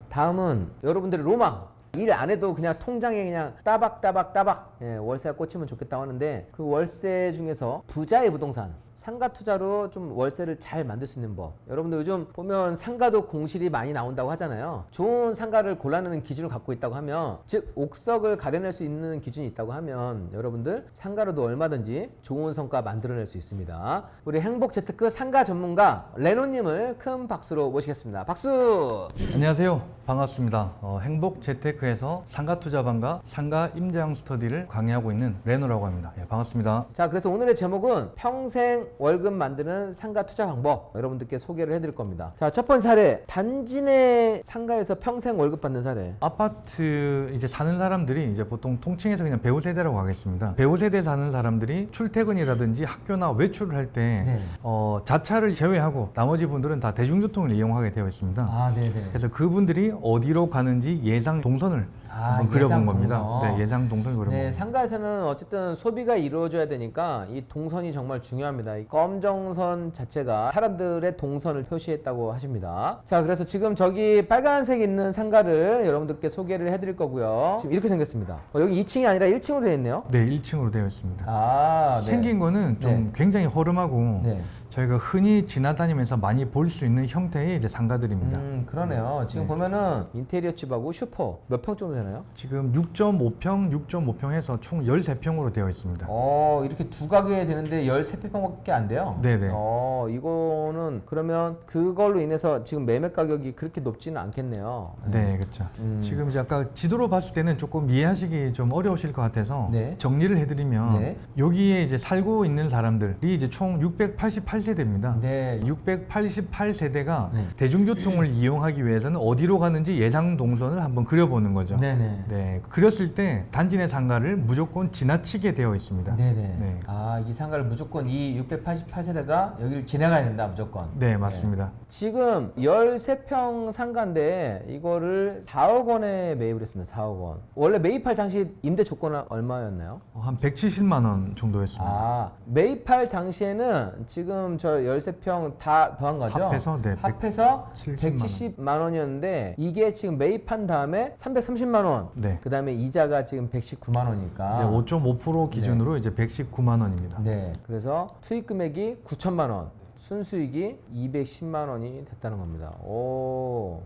다음은 여러분들의 로망. 일 안 해도 그냥 통장에 그냥 따박따박 월세가 꽂히면 좋겠다고 하는데, 그 월세 중에서 부자의 부동산, 상가 투자로 좀 월세를 잘 만들 수 있는 법. 여러분들 요즘 보면 상가도 공실이 많이 나온다고 하잖아요. 좋은 상가를 골라내는 기준을 갖고 있다고 하면, 즉 옥석을 가려낼 수 있는 기준이 있다고 하면 여러분들 상가로도 얼마든지 좋은 성과 만들어낼 수 있습니다. 우리 행복재테크 상가 전문가 레노님을 큰 박수로 모시겠습니다. 박수! 안녕하세요. 반갑습니다. 행복재테크에서 상가투자반과 상가임장 스터디를 강의하고 있는 레노라고 합니다. 예, 반갑습니다. 자, 그래서 오늘의 제목은 평생 월급 만드는 상가 투자 방법, 여러분들께 소개를 해드릴 겁니다. 자, 첫 번째 사례, 단지 내 상가에서 평생 월급 받는 사례. 아파트 이제 사는 사람들이 이제 보통 통칭해서 그냥 배우 세대라고 하겠습니다. 배우 세대 사는 사람들이 출퇴근이라든지 학교나 외출을 할 때 자차를 제외하고 나머지 분들은 다 대중교통을 이용하게 되어 있습니다. 아, 네네. 그래서 그분들이 어디로 가는지 예상 동선을 한번 그려본 겁니다. 네, 예상 동선을 그려본 겁니다. 상가에서는 어쨌든 소비가 이루어져야 되니까 이 동선이 정말 중요합니다. 이 검정선 자체가 사람들의 동선을 표시했다고 하십니다. 자, 그래서 지금 저기 빨간색 있는 상가를 여러분들께 소개를 해드릴 거고요. 지금 이렇게 생겼습니다. 여기 2층이 아니라 1층으로 되어 있네요. 네, 1층으로 되어 있습니다. 아, 네. 생긴 거는 좀 굉장히 허름하고 저희가 흔히 지나다니면서 많이 볼 수 있는 형태의 이제 상가들입니다. 그러네요. 지금 보면은 인테리어 집하고 슈퍼 몇 평 정도 되나요? 지금 6.5평에서 총 13평으로 되어 있습니다. 이렇게 두 가구에 되는데 13평밖에 안 돼요? 네네. 이거는 그러면 그걸로 인해서 지금 매매 가격이 그렇게 높지는 않겠네요. 네, 그렇죠. 지금 이제 아까 지도로 봤을 때는 조금 이해하시기 좀 어려우실 것 같아서 정리를 해드리면 여기에 이제 살고 있는 사람들이 이제 총 688세대입니다. 네. 688세대가 대중교통을 이용하기 위해서는 어디로 가는지 예상 동선을 한번 그려보는 거죠. 네네. 네, 그렸을 때 단지 내 상가를 무조건 지나치게 되어 있습니다. 네네. 네. 이 상가를 무조건 이 688세대가 여기를 지나가야 된다, 무조건. 네, 맞습니다. 지금 13평 상가인데 이거를 4억 원에 매입을 했습니다. 4억 원. 원래 매입할 당시 임대 조건은 얼마였나요? 한 170만 원 정도였습니다. 매입할 당시에는 지금 저 13평 다 더한 거죠? 합해서 네, 합해서 170만 170만 원이었는데 이게 지금 매입한 다음에 330만 원. 네. 그다음에 이자가 지금 119만 원이니까. 네, 5.5% 기준으로 이제 119만 원입니다. 네. 그래서 수익 금액이 9천만 원. 순수익이 210만 원이 됐다는 겁니다.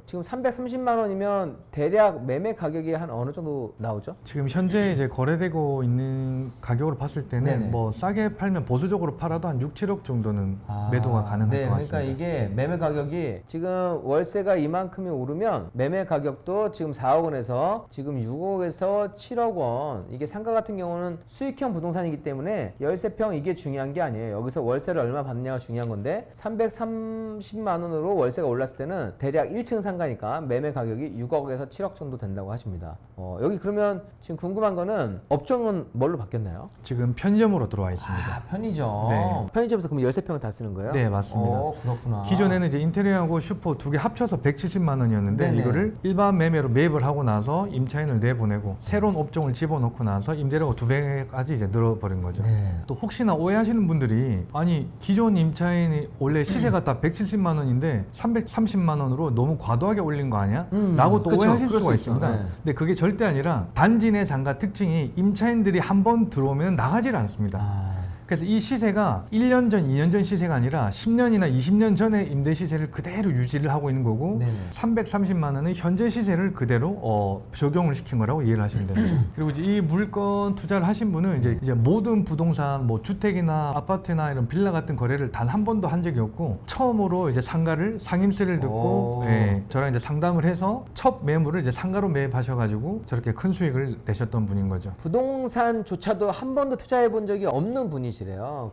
지금 330만 원이면 대략 매매 가격이 한 어느 정도 나오죠? 지금 현재 이제 거래되고 있는 가격으로 봤을 때는 네네. 뭐 싸게 팔면 보수적으로 팔아도 한 6, 7억 정도는 매도가 가능할 것 같습니다. 그러니까 이게 매매 가격이 지금 월세가 이만큼이 오르면 매매 가격도 지금 4억 원에서 지금 6억에서 7억 원. 이게 상가 같은 경우는 수익형 부동산이기 때문에 13평 이게 중요한 게 아니에요. 여기서 월세를 얼마 받느냐가 중요한 건데 330만 원으로 월세가 올랐을 때는 대략 1층 상가니까 매매 가격이 6억에서 7억 정도 된다고 하십니다. 여기 그러면 지금 궁금한 거는 업종은 뭘로 바뀌었나요? 지금 편의점으로 들어와 있습니다. 편의점. 네. 편의점에서 그럼 13평을 다 쓰는 거예요? 네, 맞습니다. 그렇구나. 기존에는 이제 인테리어하고 슈퍼 두 개 합쳐서 170만 원이었는데 네네. 이거를 일반 매매로 매입을 하고 나서 임차인을 내보내고 새로운 업종을 집어넣고 나서 임대료가 2배까지 이제 늘어버린 거죠. 또 혹시나 오해하시는 분들이 아니 기존 임차인이 원래 시세가 딱 170만 원인데 330만 원으로 너무 과도하게 올린 거 아니야? 라고 또 오해하실 수가 있습니다. 근데 그게 절대 아니라 단지 내 상가 특징이 임차인들이 한 번 들어오면 나가질 않습니다. 그래서 이 시세가 1년 전, 2년 전 시세가 아니라 10년이나 20년 전의 임대 시세를 그대로 유지를 하고 있는 거고 330만 원은 현재 시세를 그대로 적용을 시킨 거라고 이해를 하시면 됩니다. 그리고 이제 이 물건 투자를 하신 분은 이제 모든 부동산 뭐 주택이나 아파트나 이런 빌라 같은 거래를 단 한 번도 한 적이 없고 처음으로 이제 상가를 상임세를 듣고 저랑 이제 상담을 해서 첫 매물을 이제 상가로 매입하셔가지고 저렇게 큰 수익을 내셨던 분인 거죠. 부동산조차도 한 번도 투자해 본 적이 없는 분이시래요.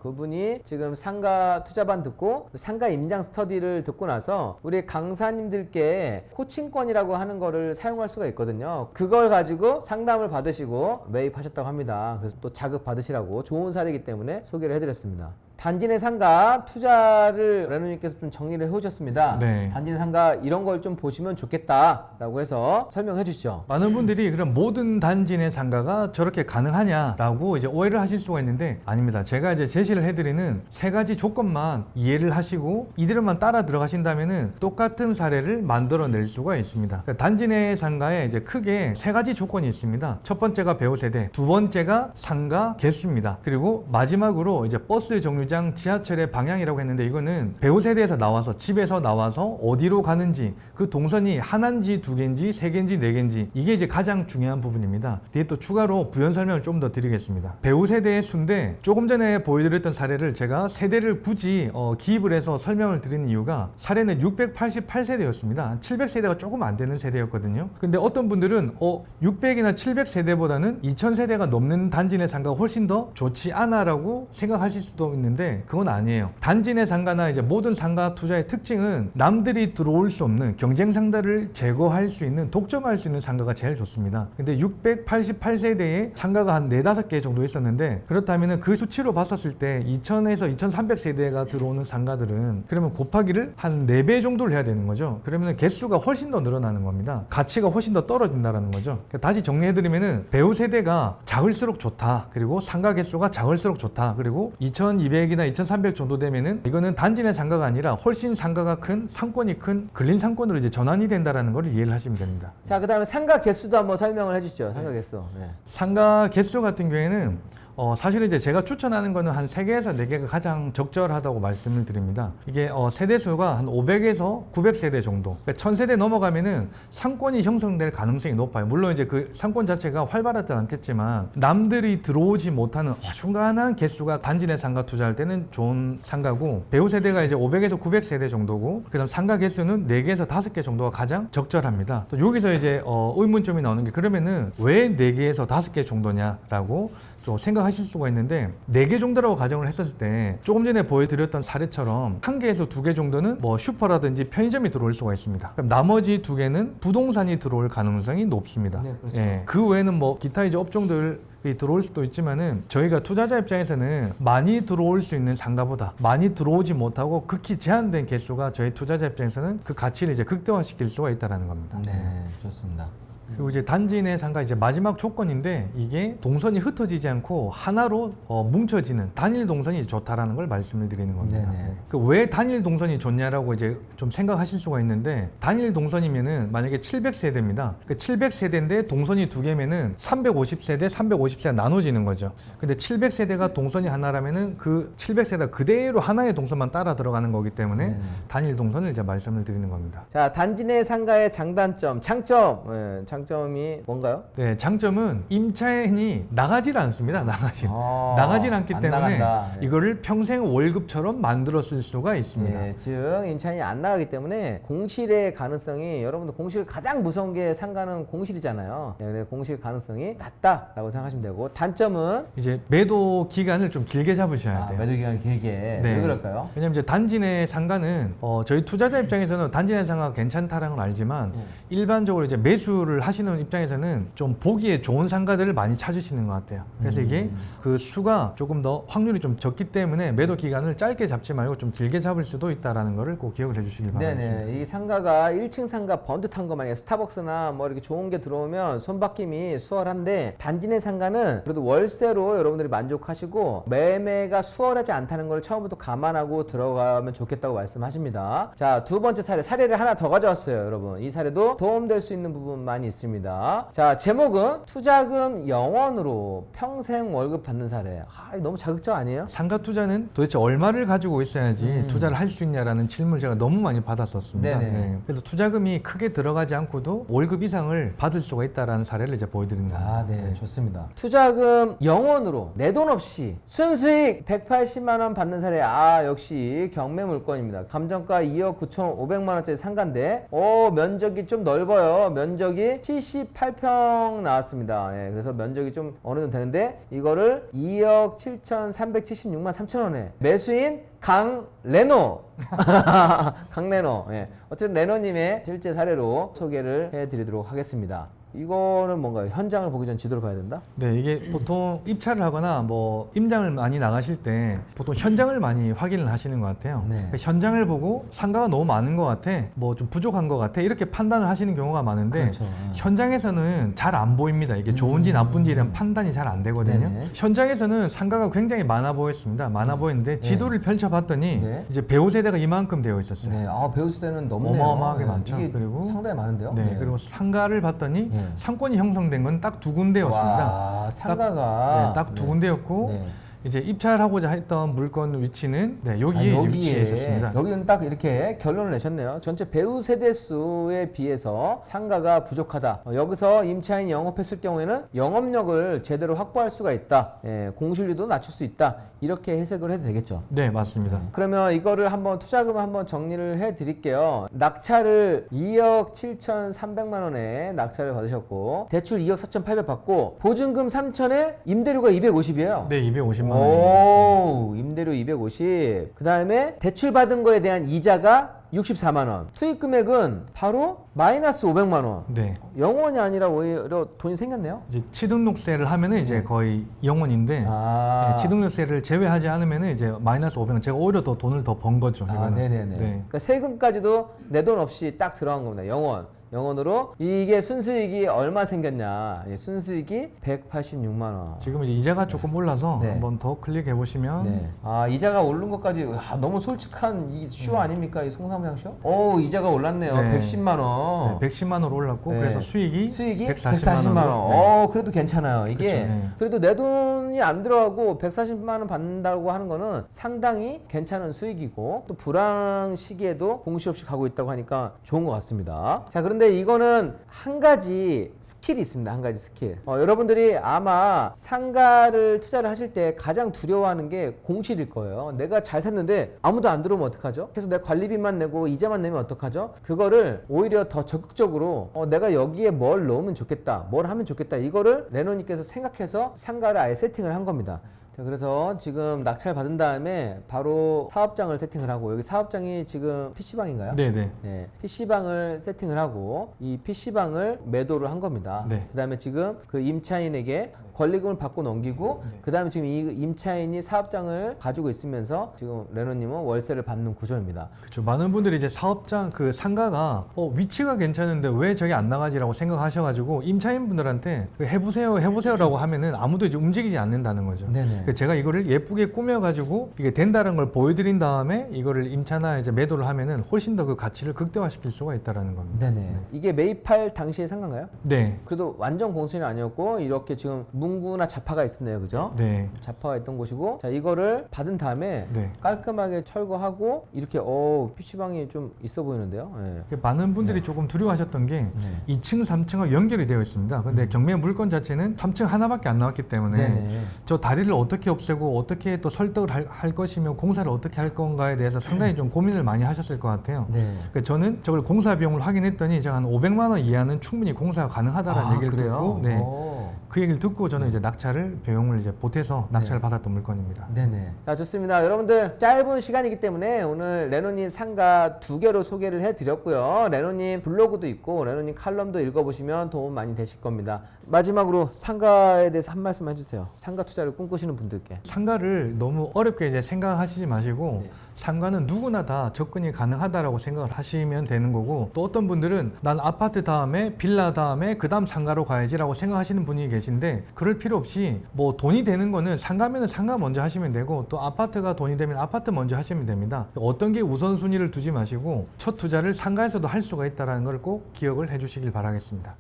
그분이 지금 상가 투자반 듣고 상가 임장 스터디를 듣고 나서 우리 강사님들께 코칭권이라고 하는 거를 사용할 수가 있거든요. 그걸 가지고 상담을 받으시고 매입하셨다고 합니다. 그래서 또 자극 받으시라고 좋은 사례이기 때문에 소개를 해드렸습니다. 단지 내 상가 투자를 레노님께서 좀 정리를 해오셨습니다. 네. 단지 내 상가 이런 걸 좀 보시면 좋겠다라고 해서 설명해 주시죠. 많은 분들이 그럼 모든 단지 내 상가가 저렇게 가능하냐라고 이제 오해를 하실 수가 있는데 아닙니다. 제가 이제 제시를 해드리는 세 가지 조건만 이해를 하시고 이대로만 따라 들어가신다면은 똑같은 사례를 만들어낼 수가 있습니다. 그러니까 단지 내 상가에 이제 크게 세 가지 조건이 있습니다. 첫 번째가 배우 세대, 두 번째가 상가 개수입니다. 그리고 마지막으로 이제 버스 정류장 지하철의 방향이라고 했는데 이거는 배우 세대에서 나와서 집에서 나와서 어디로 가는지 그 동선이 하나인지 두 개인지 세 개인지 네 개인지 이게 이제 가장 중요한 부분입니다. 뒤에 또 추가로 부연 설명을 좀 더 드리겠습니다. 배우 세대의 수인데 조금 전에 보여드렸던 사례를 제가 세대를 굳이 기입을 해서 설명을 드리는 이유가 사례는 688세대였습니다. 700세대가 조금 안 되는 세대였거든요. 근데 어떤 분들은 600이나 700세대보다는 2000세대가 넘는 단지 내 상가가 훨씬 더 좋지 않아 라고 생각하실 수도 있는데 그건 아니에요. 단지 내 상가나 이제 모든 상가 투자의 특징은 남들이 들어올 수 없는 경쟁 상가를 제거할 수 있는 독점할 수 있는 상가가 제일 좋습니다. 근데 688세대의 상가가 한 4, 5개 정도 있었는데 그렇다면 그 수치로 봤었을 때 2000에서 2300세대가 들어오는 상가들은 그러면 곱하기를 한 4배 정도를 해야 되는 거죠. 그러면 개수가 훨씬 더 늘어나는 겁니다. 가치가 훨씬 더 떨어진다는 거죠. 다시 정리해드리면은 배우 세대가 작을수록 좋다. 그리고 상가 개수가 작을수록 좋다. 그리고 2200이나 2300 정도 되면은 이거는 단지 내 상가가 아니라 훨씬 상가가 큰 상권이 큰 근린 상권으로 이제 전환이 된다라는 걸 이해를 하시면 됩니다. 자, 그 다음에 상가 개수도 한번 설명을 해주시죠. 상가 개수. 네. 상가 개수 같은 경우에는 사실은 이제 제가 추천하는 거는 한 3개에서 4개가 가장 적절하다고 말씀을 드립니다. 이게 세대수가 한 500에서 900세대 정도. 그러니까 1000세대 넘어가면은 상권이 형성될 가능성이 높아요. 물론 이제 그 상권 자체가 활발하지 않겠지만 남들이 들어오지 못하는 중간한 개수가 단지 내 상가 투자할 때는 좋은 상가고 배우 세대가 이제 500에서 900세대 정도고 그다음 상가 개수는 4개에서 5개 정도가 가장 적절합니다. 또 여기서 이제 의문점이 나오는 게 그러면은 왜 4개에서 5개 정도냐라고 좀 생각하실 수가 있는데 4개 정도라고 가정을 했었을 때 조금 전에 보여드렸던 사례처럼 1개에서 2개 정도는 뭐 슈퍼라든지 편의점이 들어올 수가 있습니다. 그럼 나머지 2개는 부동산이 들어올 가능성이 높습니다. 네, 그렇죠. 예, 그 외에는 뭐 기타 이제 업종들 이 들어올 수도 있지만은 저희가 투자자 입장에서는 많이 들어올 수 있는 상가보다 많이 들어오지 못하고 극히 제한된 개수가 저희 투자자 입장에서는 그 가치를 이제 극대화시킬 수가 있다라는 겁니다. 네, 좋습니다. 그리고 이제 단지 내 상가 이제 마지막 조건인데 이게 동선이 흩어지지 않고 하나로 뭉쳐지는 단일 동선이 좋다라는 걸 말씀을 드리는 겁니다. 네. 왜 단일 동선이 좋냐라고 이제 좀 생각하실 수가 있는데 단일 동선이면은 만약에 700세대입니다. 그 700세대인데 동선이 2개면은 350세대, 350세가 나눠지는 거죠. 근데 700세대가 동선이 하나라면은 그 700세대가 그대로 하나의 동선만 따라 들어가는 거기 때문에 단일 동선을 이제 말씀을 드리는 겁니다. 자, 단지 내 상가의 장단점, 장점. 장점이 뭔가요? 네, 장점은 임차인이 나가질 않습니다. 나가질 않기 때문에 나간다. 이거를 평생 월급처럼 만들어 쓸 수가 있습니다. 예, 즉 임차인이 안 나가기 때문에 공실의 가능성이 여러분들 공실 가장 무서운 게 상가는 공실이잖아요. 예, 공실 가능성이 낮다라고 생각하시면 되고 단점은 이제 매도 기간을 좀 길게 잡으셔야 돼요. 매도 기간을 길게. 네. 왜 그럴까요? 왜냐면 이제 단지 내 상가는 저희 투자자 입장에서는 단지 내 상가가 괜찮다라는 걸 알지만 일반적으로 이제 매수를 하시는 입장에서는 좀 보기에 좋은 상가들을 많이 찾으시는 것 같아요. 그래서 이게 그 수가 조금 더 확률이 좀 적기 때문에 매도 기간을 짧게 잡지 말고 좀 길게 잡을 수도 있다라는 거를 꼭 기억을 해주시길 바라겠습니다. 네네. 이 상가가 1층 상가 번듯한 거 만약에 스타벅스나 뭐 이렇게 좋은 게 들어오면 손바뀜이 수월한데 단지 내 상가는 그래도 월세로 여러분들이 만족하시고 매매가 수월하지 않다는 걸 처음부터 감안하고 들어가면 좋겠다고 말씀하십니다. 자, 두 번째 사례를 하나 더 가져왔어요, 여러분. 이 사례도 도움될 수 있는 부분 많이 있습니다. 자, 제목은 투자금 영원으로 평생 월급 받는 사례. 이거 너무 자극적 아니에요? 상가 투자는 도대체 얼마를 가지고 있어야지 투자를 할 수 있냐라는 질문을 제가 너무 많이 받았었습니다. 네. 그래서 투자금이 크게 들어가지 않고도 월급 이상을 받을 수가 있다라는 사례를 이제 보여드리는 겁니다. 네, 좋습니다. 투자금 영원으로 내 돈 없이 순수익 180만 원 받는 사례. 역시 경매 물건입니다. 감정가 2억 9,500만 원짜리 상가인데 면적이 좀 넓어요. 면적이 78평 나왔습니다. 예, 그래서 면적이 좀 어느 정도 되는데 이거를 2억 7,376만 3천 원에 매수인 강레노 강레노. 예. 어쨌든 레노님의 실제 사례로 소개를 해드리도록 하겠습니다. 이거는 뭔가요? 현장을 보기 전 지도를 봐야 된다? 네, 이게 보통 입찰을 하거나 뭐 임장을 많이 나가실 때 보통 현장을 많이 확인을 하시는 것 같아요. 네. 그러니까 현장을 보고 상가가 너무 많은 것 같아, 뭐 좀 부족한 것 같아 이렇게 판단을 하시는 경우가 많은데 그렇죠. 현장에서는 잘 안 보입니다. 이게 좋은지 나쁜지에 대한 판단이 잘 안 되거든요. 네네. 현장에서는 상가가 굉장히 많아 보였습니다. 많아 보였는데 지도를 펼쳐봤더니 네. 이제 배우 세대가 이만큼 되어 있었어요. 네. 아, 배우 수대는 넘네요. 어마어마하게 많죠. 이게 그리고 상당히 많은데요? 네, 그리고 상가를 봤더니 네. 상권이 형성된 건 딱 두 군데였습니다. 와, 상가가 딱 두 군데였고 네. 이제 입찰하고자 했던 물건 위치는 네, 여기에 이제 위치해 있었습니다. 여기는 딱 이렇게 결론을 내셨네요. 전체 배우 세대 수에 비해서 상가가 부족하다. 여기서 임차인이 영업했을 경우에는 영업력을 제대로 확보할 수가 있다. 예, 공실률도 낮출 수 있다. 이렇게 해석을 해도 되겠죠. 네, 맞습니다. 그러면 이거를 한번 투자금을 한번 정리를 해 드릴게요. 낙찰을 2억 7,300만 원에 낙찰을 받으셨고 대출 2억 4,800 받고 보증금 3천에 임대료가 250이에요. 네, 250만 원입니다. 오, 임대료 250. 그 다음에 대출 받은 거에 대한 이자가 64만 원. 수익 금액은 바로 마이너스 500만 원. 네. 영원이 아니라 오히려 돈이 생겼네요. 이제 취등록세를 하면은 이제 거의 영원인데 아, 네, 취등록세를 제외하지 않으면은 이제 마이너스 500원. 제가 오히려 더 돈을 더 번 거죠. 아, 이거는. 네네네. 네. 그러니까 세금까지도 내 돈 없이 딱 들어간 겁니다. 영원으로. 이게 순수익이 얼마 생겼냐? 예, 순수익이 186만 원. 지금 이제 이자가 조금 올라서 네. 한번 더 클릭해 보시면 네. 아, 이자가 오른 것까지 너무 솔직한 이 쇼 아닙니까? 이 송삼장 쇼? 오, 이자가 올랐네요. 네. 110만 원. 네, 110만 원 올랐고 네. 그래서 수익이 140만 원. 네. 그래도 괜찮아요. 이게 그렇죠, 네. 그래도 내 돈이 안 들어가고 140만 원 받는다고 하는 거는 상당히 괜찮은 수익이고 또 불황 시기에도 공시 없이 가고 있다고 하니까 좋은 것 같습니다. 자, 그런데 이거는 한 가지 스킬이 있습니다. 한 가지 스킬. 여러분들이 아마 상가를 투자를 하실 때 가장 두려워하는 게 공실일 거예요. 내가 잘 샀는데 아무도 안 들어오면 어떡하죠? 그래서 내가 관리비만 내고 이자만 내면 어떡하죠? 그거를 오히려 더 적극적으로 내가 여기에 뭘 넣으면 좋겠다, 뭘 하면 좋겠다, 이거를 레노님께서 생각해서 상가를 아예 세팅을 한 겁니다. 자, 그래서 지금 낙찰 받은 다음에 바로 사업장을 세팅을 하고, 여기 사업장이 지금 PC방인가요? 네네. 네, PC방을 세팅을 하고 이 PC방을 매도를 한 겁니다. 네. 그 다음에 지금 그 임차인에게 권리금을 받고 넘기고 그 다음에 지금 이 임차인이 사업장을 가지고 있으면서 지금 레노님은 월세를 받는 구조입니다. 그렇죠. 많은 분들이 이제 사업장 그 상가가 위치가 괜찮은데 왜 저기 안 나가지라고 생각하셔가지고 임차인분들한테 해보세요라고 하면은 아무도 이제 움직이지 않는다는 거죠. 네네. 그러니까 제가 이거를 예쁘게 꾸며가지고 이게 된다는 걸 보여드린 다음에 이거를 임차나 이제 매도를 하면은 훨씬 더 그 가치를 극대화시킬 수가 있다라는 겁니다. 네네. 이게 매입할 당시의 상가인가요? 네. 그래도 완전 공실은 아니었고 이렇게 지금 문구나 자파가 있었네요, 그죠? 네. 자파가 있던 곳이고, 자, 이거를 받은 다음에 네. 깔끔하게 철거하고 이렇게 PC방이 좀 있어 보이는데요. 네. 많은 분들이 조금 두려워하셨던 게 2층, 3층하고 연결이 되어 있습니다. 근데 경매 물건 자체는 3층 하나밖에 안 나왔기 때문에 네네. 저 다리를 어떻게 없애고 어떻게 또 설득을 할 것이며 공사를 어떻게 할 건가에 대해서 상당히 좀 고민을 많이 하셨을 것 같아요. 네. 그러니까 저는 저걸 공사 비용을 확인했더니 제가 한 500만 원 이하는 충분히 공사가 가능하다는 얘기를 그래요? 듣고 네. 오. 그 얘기를 듣고 저는 이제 낙찰을 비용을 이제 보태서 낙찰을 받았던 물건입니다. 네네. 자, 좋습니다. 여러분들 짧은 시간이기 때문에 오늘 레노님 상가 2개로 소개를 해드렸고요. 레노님 블로그도 있고 레노님 칼럼도 읽어보시면 도움 많이 되실 겁니다. 마지막으로 상가에 대해서 한 말씀 해주세요. 상가 투자를 꿈꾸시는 분들께. 상가를 너무 어렵게 이제 생각하시지 마시고 네. 상가는 누구나 다 접근이 가능하다라고 생각을 하시면 되는 거고, 또 어떤 분들은 난 아파트 다음에 빌라 다음에 그 다음 상가로 가야지라고 생각하시는 분이 계신데 그럴 필요 없이 뭐 돈이 되는 거는 상가면은 상가 먼저 하시면 되고 또 아파트가 돈이 되면 아파트 먼저 하시면 됩니다. 어떤 게 우선순위를 두지 마시고 첫 투자를 상가에서도 할 수가 있다는 걸 꼭 기억을 해주시길 바라겠습니다.